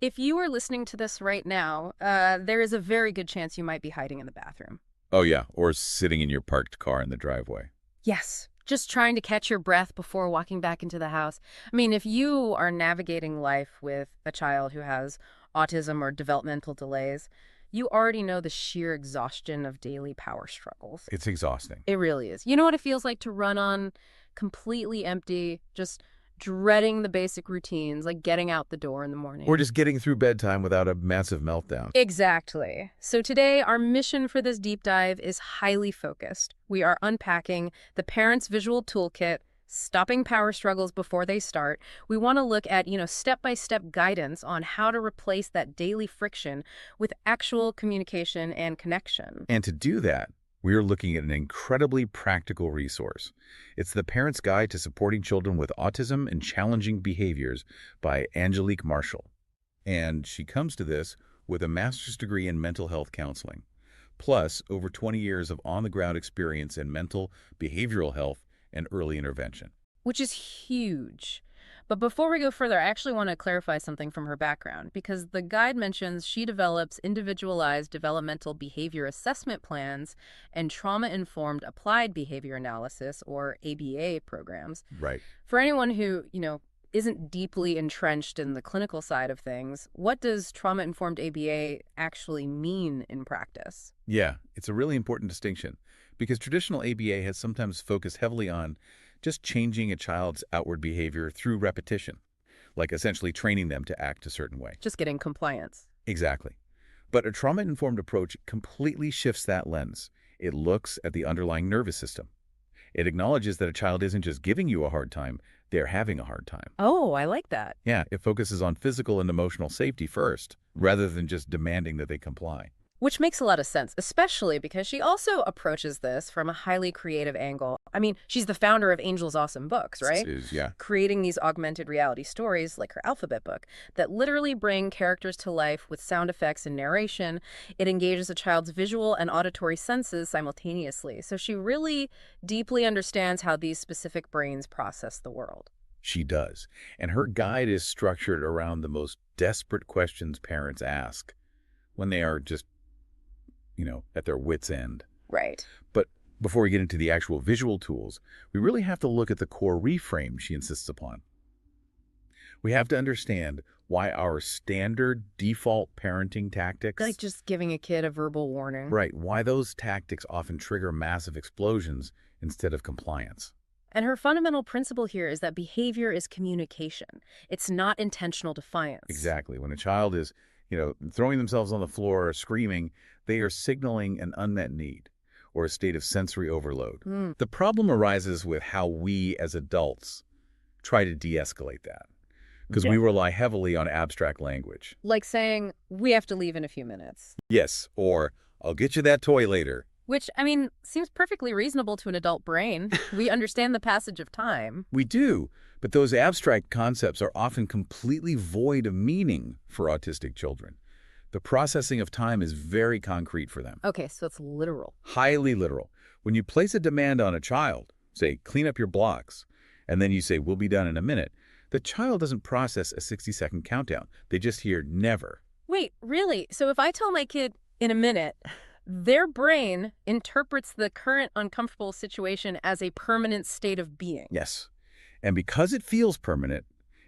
If you are listening to this right now, there is a very good chance you might be hiding in the bathroom. Oh, yeah, or sitting in your parked car in the driveway. Yes, just trying to catch your breath before walking back into the house. I mean, if you are navigating life with a child who has autism or developmental delays, you already know the sheer exhaustion of daily power struggles. It's exhausting. It really is. You know what it feels like to run on completely empty, just dreading the basic routines, like getting out the door in the Or morning. just getting through bedtime without a massive meltdown. Exactly. So today, our mission for this deep dive is highly focused. We are unpacking the parent's visual toolkit, stopping power struggles before they start. We want to look at, step-by-step guidance on how to replace that daily friction with actual communication and connection. And to do that, we are looking at an incredibly practical resource. It's the Parent's Guide to Supporting Children with Autism and Challenging Behaviors by Angelique Marshall. And she comes to this with a master's degree in mental health counseling, plus over 20 years of on-the-ground experience in mental, behavioral health, and early intervention. Which is huge. But before we go further, I actually want to clarify something from her background, because the guide mentions she develops individualized developmental behavior assessment plans and trauma-informed applied behavior analysis, or ABA, programs. Right. For anyone who, isn't deeply entrenched in the clinical side of things, what does trauma-informed ABA actually mean in practice? Yeah, it's a really important distinction because traditional ABA has sometimes focused heavily on just changing a child's outward behavior through repetition, like essentially training them to act a certain way. Just getting compliance. Exactly. But a trauma-informed approach completely shifts that lens. It looks at the underlying nervous system. It acknowledges that a child isn't just giving you a hard time, they're having a hard time. Oh, I like that. Yeah, it focuses on physical and emotional safety first, rather than just demanding that they comply. Which makes a lot of sense, especially because she also approaches this from a highly creative angle. I mean, she's the founder of Angel's Awesome Books, right? Yeah. Creating these augmented reality stories, like her alphabet book, that literally bring characters to life with sound effects and narration. It engages a child's visual and auditory senses simultaneously. So she really deeply understands how these specific brains process the world. She does. And her guide is structured around the most desperate questions parents ask when they are just at their wits' end. Right. But before we get into the actual visual tools, we really have to look at the core reframe she insists upon. We have to understand why our standard default parenting tactics, Like just giving a kid a verbal warning. right, why those tactics often trigger massive explosions instead of compliance. And her fundamental principle here is that behavior is communication. It's not intentional defiance. Exactly. When a child is, throwing themselves on the floor or screaming, they are signaling an unmet need or a state of sensory overload. The problem arises with how we as adults try to de-escalate that because we rely heavily on abstract language. Like saying, we have to leave in a few minutes. Yes, or I'll get you that toy later. Which, I mean, seems perfectly reasonable to an adult brain. We understand the passage of time. We do, but those abstract concepts are often completely void of meaning for autistic children. The processing of time is very concrete for them. Okay, so it's literal. Highly literal. When you place a demand on a child, say, clean up your blocks, and then you say, we'll be done in a minute, the child doesn't process a 60-second countdown. They just hear never. Wait, really? So if I tell my kid in a minute, their brain interprets the current uncomfortable situation as a permanent state of being. Yes. And because it feels permanent,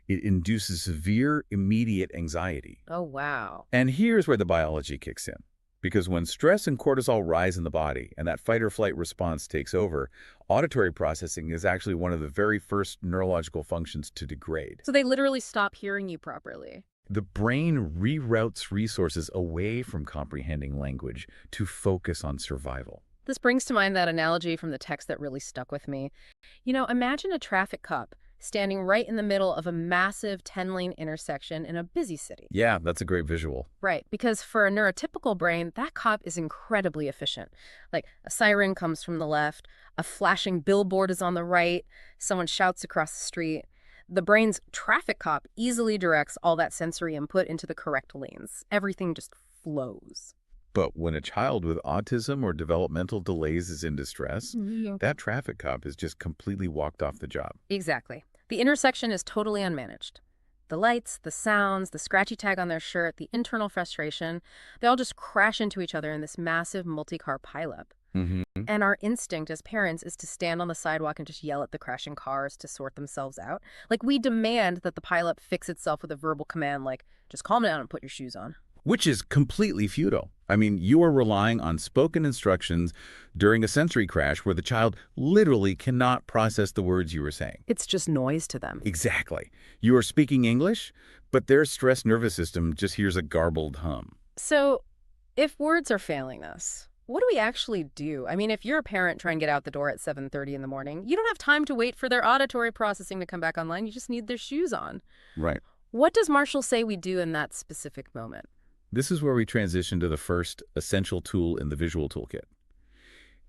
it induces severe, immediate anxiety. Oh, wow. And here's where the biology kicks in. Because when stress and cortisol rise in the body and that fight or flight response takes over, auditory processing is actually one of the very first neurological functions to degrade. So they literally stop hearing you properly. The brain reroutes resources away from comprehending language to focus on survival. This brings to mind that analogy from the text that really stuck with me. Imagine a traffic cop standing right in the middle of a massive 10-lane intersection in a busy city. Yeah, that's a great visual. Right, because for a neurotypical brain, that cop is incredibly efficient. Like, a siren comes from the left, a flashing billboard is on the right, someone shouts across the street. The brain's traffic cop easily directs all that sensory input into the correct lanes. Everything just flows. But when a child with autism or developmental delays is in distress, that traffic cop is just completely walked off the job. Exactly. The intersection is totally unmanaged. The lights, the sounds, the scratchy tag on their shirt, the internal frustration, they all just crash into each other in this massive multi-car pileup. Mm-hmm. And our instinct as parents is to stand on the sidewalk and just yell at the crashing cars to sort themselves out. Like, we demand that the pileup fix itself with a verbal command like, just calm down and put your shoes on. Which is completely futile. I mean, you are relying on spoken instructions during a sensory crash where the child literally cannot process the words you were saying. It's just noise to them. Exactly. You are speaking English, but their stressed nervous system just hears a garbled hum. So, if words are failing us, what do we actually do? I mean, if you're a parent trying to get out the door at 7:30 in the morning, you don't have time to wait for their auditory processing to come back online. You just need their shoes on. Right. What does Marshall say we do in that specific moment? This is where we transition to the first essential tool in the visual toolkit.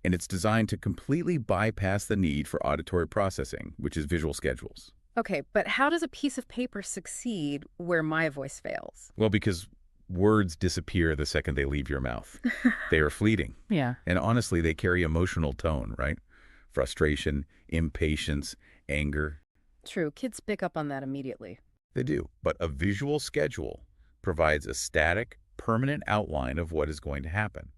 And it's designed to completely bypass the need for auditory processing, which is visual schedules. Okay, but how does a piece of paper succeed where my voice fails? Well, because words disappear the second they leave your mouth. They are fleeting. Yeah. And honestly, they carry emotional tone, right? Frustration, impatience, anger. True, kids pick up on that immediately. They do. But a visual schedule provides a static, permanent outline of what is going to happen.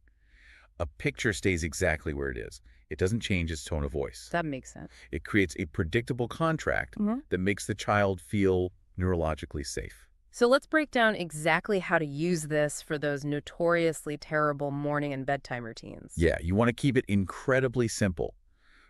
A picture stays exactly where it is. It doesn't change its tone of voice. That makes sense. It creates a predictable contract that makes the child feel neurologically safe. So let's break down exactly how to use this for those notoriously terrible morning and bedtime routines. Yeah, you want to keep it incredibly simple.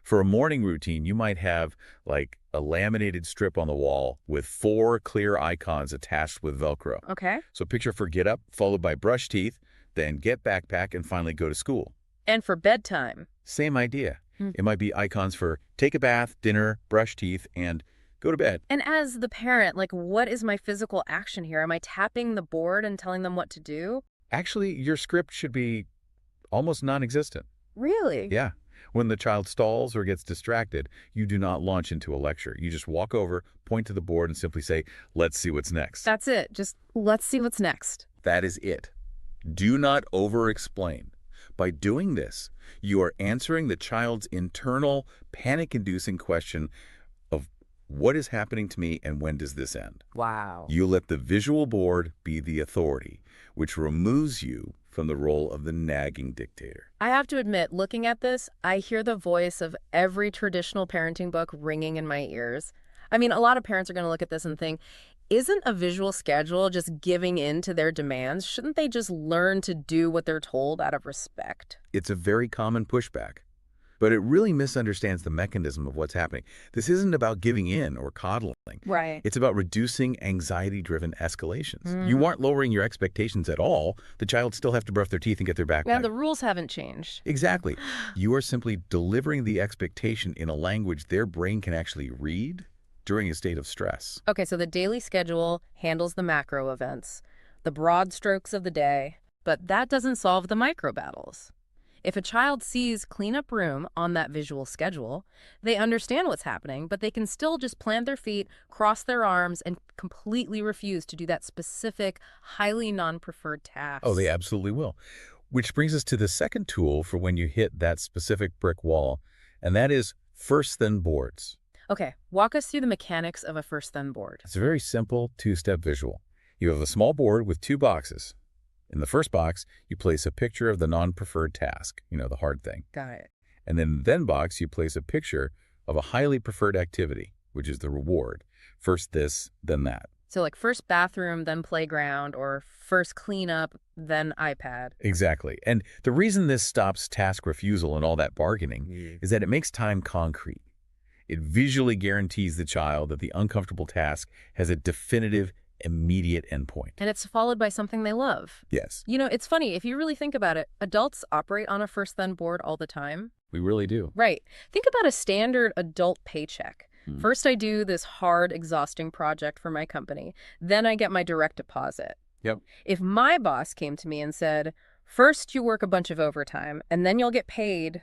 For a morning routine, you might have like a laminated strip on the wall with 4 clear icons attached with Velcro. Okay. So picture for get up, followed by brush teeth, then get backpack, and finally go to school. And for bedtime? Same idea. It might be icons for take a bath, dinner, brush teeth, and go to bed. And as the parent, like, what is my physical action here? Am I tapping the board and telling them what to do? Actually, your script should be almost non-existent. Really? Yeah. When the child stalls or gets distracted, you do not launch into a lecture. You just walk over, point to the board, and simply say, let's see what's next. That's it. Just let's see what's next. That is it. Do not over-explain. By doing this, you are answering the child's internal, panic-inducing question of what is happening to me and when does this end? Wow. You let the visual board be the authority, which removes you from the role of the nagging dictator. I have to admit, looking at this, I hear the voice of every traditional parenting book ringing in my ears. I mean, a lot of parents are going to look at this and think, isn't a visual schedule just giving in to their demands? Shouldn't they just learn to do what they're told out of respect? It's a very common pushback, but it really misunderstands the mechanism of what's happening. This isn't about giving in or coddling. Right. It's about reducing anxiety-driven escalations. You aren't lowering your expectations at all. The child still have to brush their teeth and get their backpack. Yeah, the rules haven't changed. Exactly. You are simply delivering the expectation in a language their brain can actually read during a state of stress. Okay, so the daily schedule handles the macro events, the broad strokes of the day, but that doesn't solve the micro battles. If a child sees cleanup room on that visual schedule, they understand what's happening, but they can still just plant their feet, cross their arms, and completely refuse to do that specific, highly non-preferred task. Oh, they absolutely will. Which brings us to the second tool for when you hit that specific brick wall, and that is first then boards. Okay, walk us through the mechanics of a first then board. It's a very simple two-step visual. You have a small board with 2 boxes. In the first box, you place a picture of the non-preferred task, the hard thing. Got it. And then in the then box, you place a picture of a highly preferred activity, which is the reward. First this, then that. So like first bathroom, then playground, or first cleanup, then iPad. Exactly. And the reason this stops task refusal and all that bargaining is that it makes time concrete. It visually guarantees the child that the uncomfortable task has a definitive, immediate endpoint. And it's followed by something they love. Yes. It's funny, if you really think about it, adults operate on a first then board all the time. We really do. Right. Think about a standard adult paycheck. First, I do this hard, exhausting project for my company. Then I get my direct deposit. Yep. If my boss came to me and said, first you work a bunch of overtime, and then you'll get paid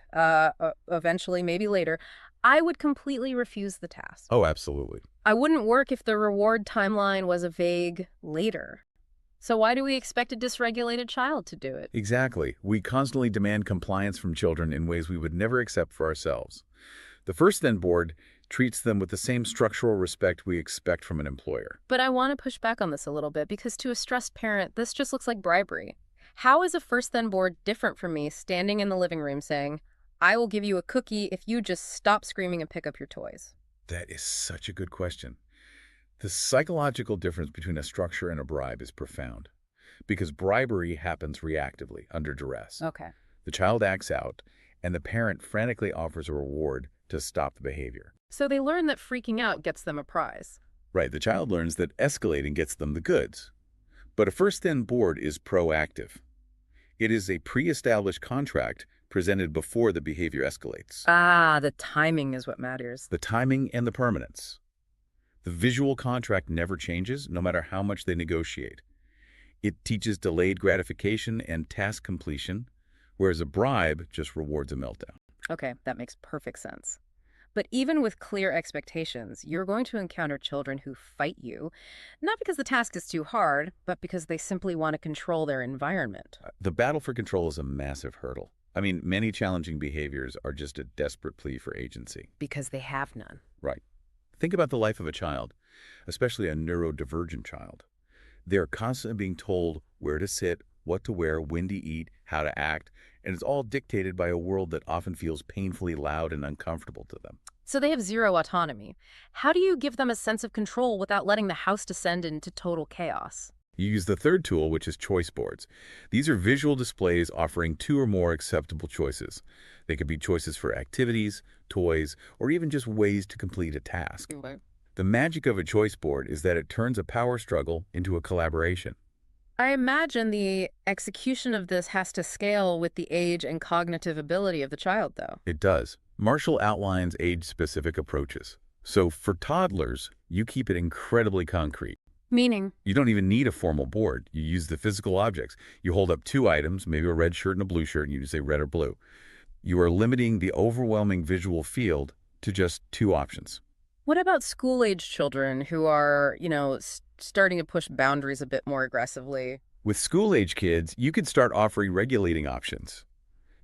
eventually, maybe later, I would completely refuse the task. Oh, absolutely. I wouldn't work if the reward timeline was a vague later. So why do we expect a dysregulated child to do it? Exactly. We constantly demand compliance from children in ways we would never accept for ourselves. The first then board treats them with the same structural respect we expect from an employer. But I want to push back on this a little bit because to a stressed parent, this just looks like bribery. How is a first then board different from me standing in the living room saying, I will give you a cookie if you just stop screaming and pick up your toys? That is such a good question. The psychological difference between a structure and a bribe is profound, because bribery happens reactively, under duress. Okay. The child acts out, and the parent frantically offers a reward to stop the behavior. So they learn that freaking out gets them a prize. Right, the child learns that escalating gets them the goods. But a first then board is proactive. It is a pre-established contract presented before the behavior escalates. Ah, the timing is what matters. The timing and the permanence. The visual contract never changes, no matter how much they negotiate. It teaches delayed gratification and task completion, whereas a bribe just rewards a meltdown. Okay, that makes perfect sense. But even with clear expectations, you're going to encounter children who fight you, not because the task is too hard, but because they simply want to control their environment. The battle for control is a massive hurdle. I mean, many challenging behaviors are just a desperate plea for agency. Because they have none. Right. Think about the life of a child, especially a neurodivergent child. They're constantly being told where to sit, what to wear, when to eat, how to act, and it's all dictated by a world that often feels painfully loud and uncomfortable to them. So they have zero autonomy. How do you give them a sense of control without letting the house descend into total chaos? You use the third tool, which is choice boards. These are visual displays offering 2 or more acceptable choices. They could be choices for activities, toys, or even just ways to complete a task. Okay. The magic of a choice board is that it turns a power struggle into a collaboration. I imagine the execution of this has to scale with the age and cognitive ability of the child, though. It does. Marshall outlines age-specific approaches. So for toddlers, you keep it incredibly concrete. Meaning? You don't even need a formal board. You use the physical objects. You hold up 2 items, maybe a red shirt and a blue shirt, and you say red or blue. You are limiting the overwhelming visual field to just 2 options. What about school-age children who are, starting to push boundaries a bit more aggressively? With school-age kids, you could start offering regulating options.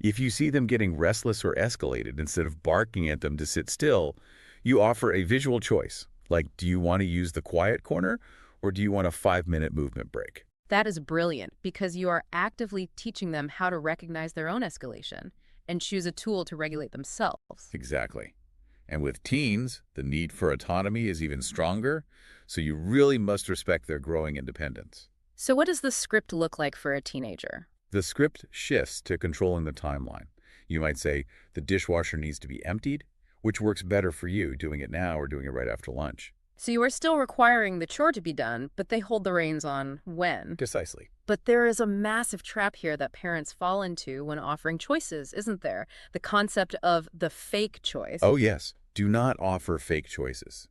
If you see them getting restless or escalated, instead of barking at them to sit still, you offer a visual choice. Like, do you want to use the quiet corner, or do you want a 5-minute movement break? That is brilliant because you are actively teaching them how to recognize their own escalation and choose a tool to regulate themselves. Exactly. And with teens, the need for autonomy is even stronger, so you really must respect their growing independence. So what does the script look like for a teenager? The script shifts to controlling the timeline. You might say, the dishwasher needs to be emptied, which works better for you, doing it now or doing it right after lunch. So you are still requiring the chore to be done, but they hold the reins on when. Precisely. But there is a massive trap here that parents fall into when offering choices, isn't there? The concept of the fake choice. Oh, yes. Do not offer fake choices.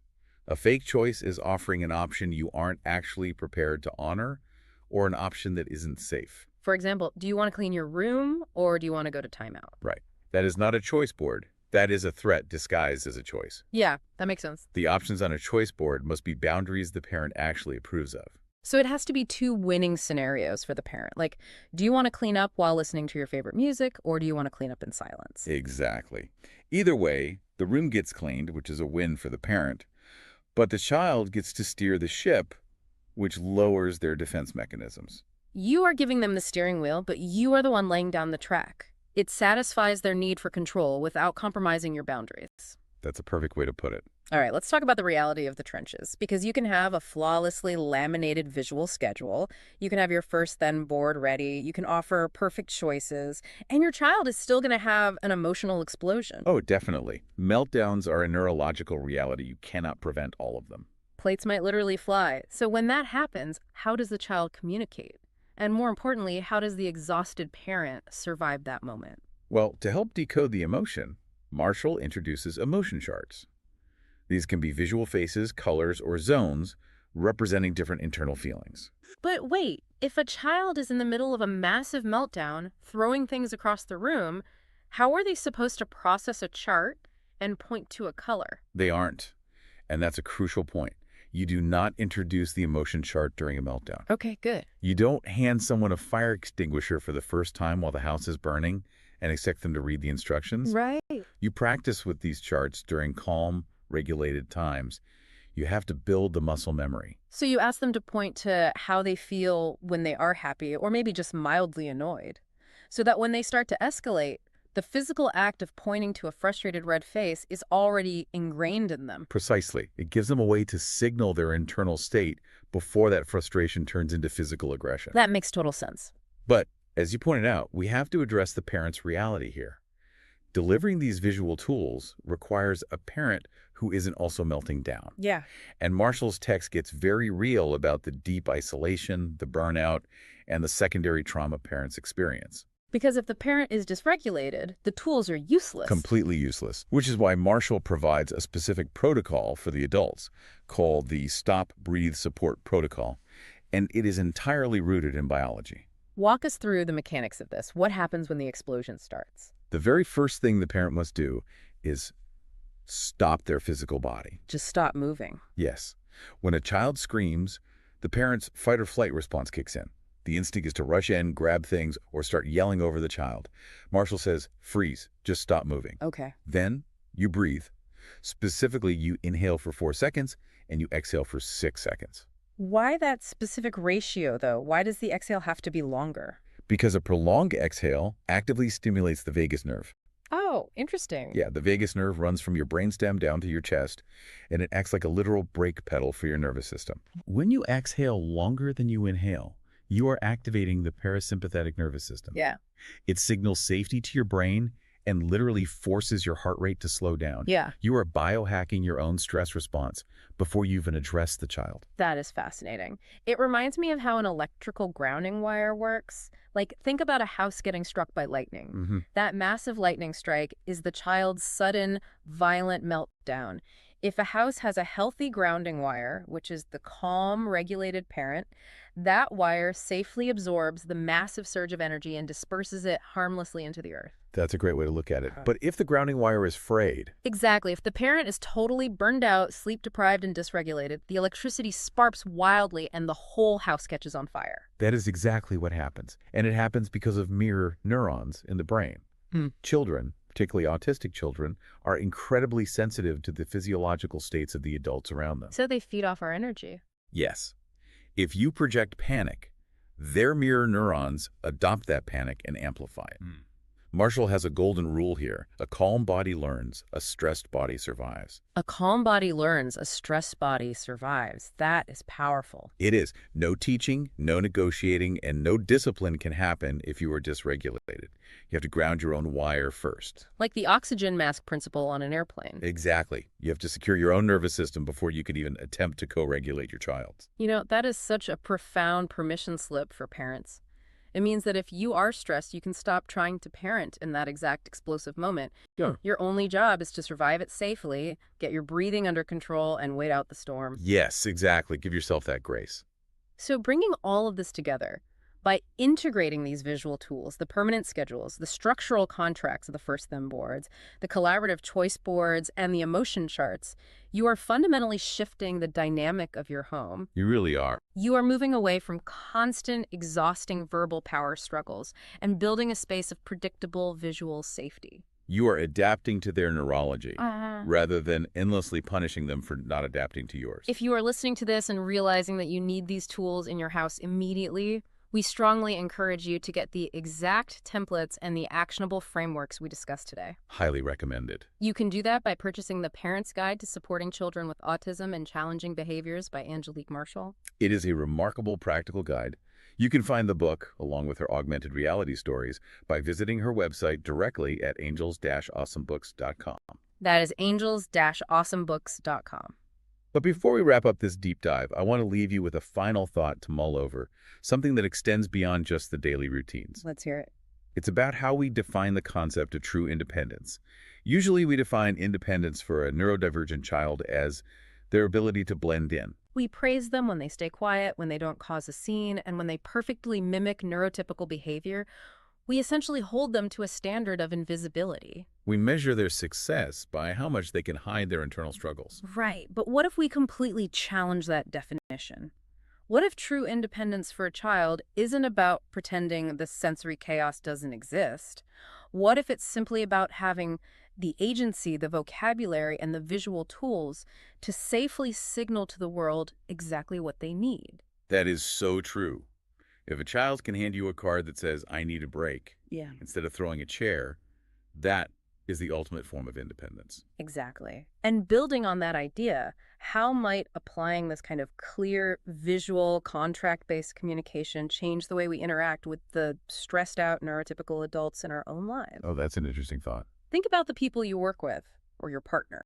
A fake choice is offering an option you aren't actually prepared to honor or an option that isn't safe. For example, do you want to clean your room or do you want to go to timeout? Right. That is not a choice board. That is a threat disguised as a choice. Yeah, that makes sense. The options on a choice board must be boundaries the parent actually approves of. So it has to be 2 winning scenarios for the parent. Like, do you want to clean up while listening to your favorite music, or do you want to clean up in silence? Exactly. Either way, the room gets cleaned, which is a win for the parent, but the child gets to steer the ship, which lowers their defense mechanisms. You are giving them the steering wheel, but you are the one laying down the track. It satisfies their need for control without compromising your boundaries. That's a perfect way to put it. All right, let's talk about the reality of the trenches, because you can have a flawlessly laminated visual schedule, you can have your first then board ready, you can offer perfect choices, and your child is still going to have an emotional explosion. Oh, definitely. Meltdowns are a neurological reality. You cannot prevent all of them. Plates might literally fly. So when that happens, how does the child communicate? And more importantly, how does the exhausted parent survive that moment? Well, to help decode the emotion, Marshall introduces emotion charts. These can be visual faces, colors, or zones representing different internal feelings. But wait, if a child is in the middle of a massive meltdown, throwing things across the room, how are they supposed to process a chart and point to a color? They aren't. And that's a crucial point. You do not introduce the emotion chart during a meltdown. Okay, good. You don't hand someone a fire extinguisher for the first time while the house is burning and expect them to read the instructions. Right. You practice with these charts during calm, regulated times. You have to build the muscle memory. So you ask them to point to how they feel when they are happy or maybe just mildly annoyed, so that when they start to escalate, the physical act of pointing to a frustrated red face is already ingrained in them. Precisely. It gives them a way to signal their internal state before that frustration turns into physical aggression. That makes total sense. But, as you pointed out, we have to address the parent's reality here. Delivering these visual tools requires a parent who isn't also melting down. Yeah. And Marshall's text gets very real about the deep isolation, the burnout, and the secondary trauma parents experience. Because if the parent is dysregulated, the tools are useless. Completely useless, which is why Marshall provides a specific protocol for the adults called the Stop, Breathe, Support Protocol, and it is entirely rooted in biology. Walk us through the mechanics of this. What happens when the explosion starts? The very first thing the parent must do is stop their physical body. Just stop moving. Yes. When a child screams, the parent's fight or flight response kicks in. The instinct is to rush in, grab things, or start yelling over the child. Marshall says, freeze, just stop moving. Okay. Then you breathe. Specifically, you inhale for 4 seconds and you exhale for 6 seconds. Why that specific ratio, though? Why does the exhale have to be longer? Because a prolonged exhale actively stimulates the vagus nerve. Oh, interesting. Yeah, the vagus nerve runs from your brainstem down to your chest, and it acts like a literal brake pedal for your nervous system. When you exhale longer than you inhale, you are activating the parasympathetic nervous system. Yeah. It signals safety to your brain and literally forces your heart rate to slow down. Yeah. You are biohacking your own stress response before you even address the child. That is fascinating. It reminds me of how an electrical grounding wire works. Like, think about a house getting struck by lightning. That massive lightning strike is the child's sudden, violent meltdown. If a house has a healthy grounding wire, which is the calm, regulated parent, that wire safely absorbs the massive surge of energy and disperses it harmlessly into the earth. That's a great way to look at it. But if the grounding wire is frayed... Exactly. If the parent is totally burned out, sleep-deprived, and dysregulated, the electricity sparks wildly and the whole house catches on fire. That is exactly what happens. And it happens because of mirror neurons in the brain. Children, particularly autistic children, are incredibly sensitive to the physiological states of the adults around them. So they feed off our energy. Yes. If you project panic, their mirror neurons adopt that panic and amplify it. Marshall has a golden rule here. A calm body learns, a stressed body survives. A calm body learns, a stressed body survives. That is powerful. It is. No teaching, no negotiating, and no discipline can happen if you are dysregulated. You have to ground your own wire first. Like the oxygen mask principle on an airplane. Exactly. You have to secure your own nervous system before you can even attempt to co-regulate your child's. You know, that is such a profound permission slip for parents. It means that if you are stressed, you can stop trying to parent in that exact explosive moment. Yeah. Your only job is to survive it safely, get your breathing under control, and wait out the storm. Yes, exactly. Give yourself that grace. So bringing all of this together, by integrating these visual tools, the permanent schedules, the structural contracts of the First Them boards, the collaborative choice boards, and the emotion charts, you are fundamentally shifting the dynamic of your home. You really are. You are moving away from constant, exhausting verbal power struggles and building a space of predictable visual safety. You are adapting to their neurology rather than endlessly punishing them for not adapting to yours. If you are listening to this and realizing that you need these tools in your house immediately, we strongly encourage you to get the exact templates and the actionable frameworks we discussed today. Highly recommended. You can do that by purchasing The Parent's Guide to Supporting Children with Autism and Challenging Behaviors by Angelique Marshall. It is a remarkable practical guide. You can find the book, along with her augmented reality stories, by visiting her website directly at angels-awesomebooks.com. That is angels-awesomebooks.com. But before we wrap up this deep dive, I want to leave you with a final thought to mull over, something that extends beyond just the daily routines. Let's hear it. It's about how we define the concept of true independence. Usually we define independence for a neurodivergent child as their ability to blend in. We praise them when they stay quiet, when they don't cause a scene, and when they perfectly mimic neurotypical behavior. We essentially hold them to a standard of invisibility. We measure their success by how much they can hide their internal struggles. Right, but what if we completely challenge that definition? What if true independence for a child isn't about pretending the sensory chaos doesn't exist? What if it's simply about having the agency, the vocabulary, and the visual tools to safely signal to the world exactly what they need. That is so true. If a child can hand you a card that says, I need a break, Yeah. instead of throwing a chair, that is the ultimate form of independence. Exactly. And building on that idea, how might applying this kind of clear, visual, contract-based communication change the way we interact with the stressed out neurotypical adults in our own lives? Oh, that's an interesting thought. Think about the people you work with or your partner.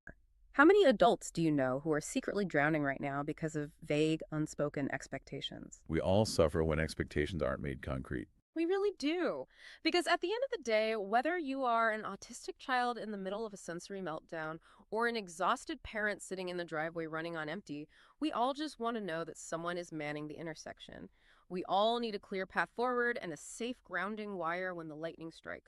How many adults do you know who are secretly drowning right now because of vague, unspoken expectations? We all suffer when expectations aren't made concrete. We really do. Because at the end of the day, whether you are an autistic child in the middle of a sensory meltdown or an exhausted parent sitting in the driveway running on empty, we all just want to know that someone is manning the intersection. We all need a clear path forward and a safe grounding wire when the lightning strikes.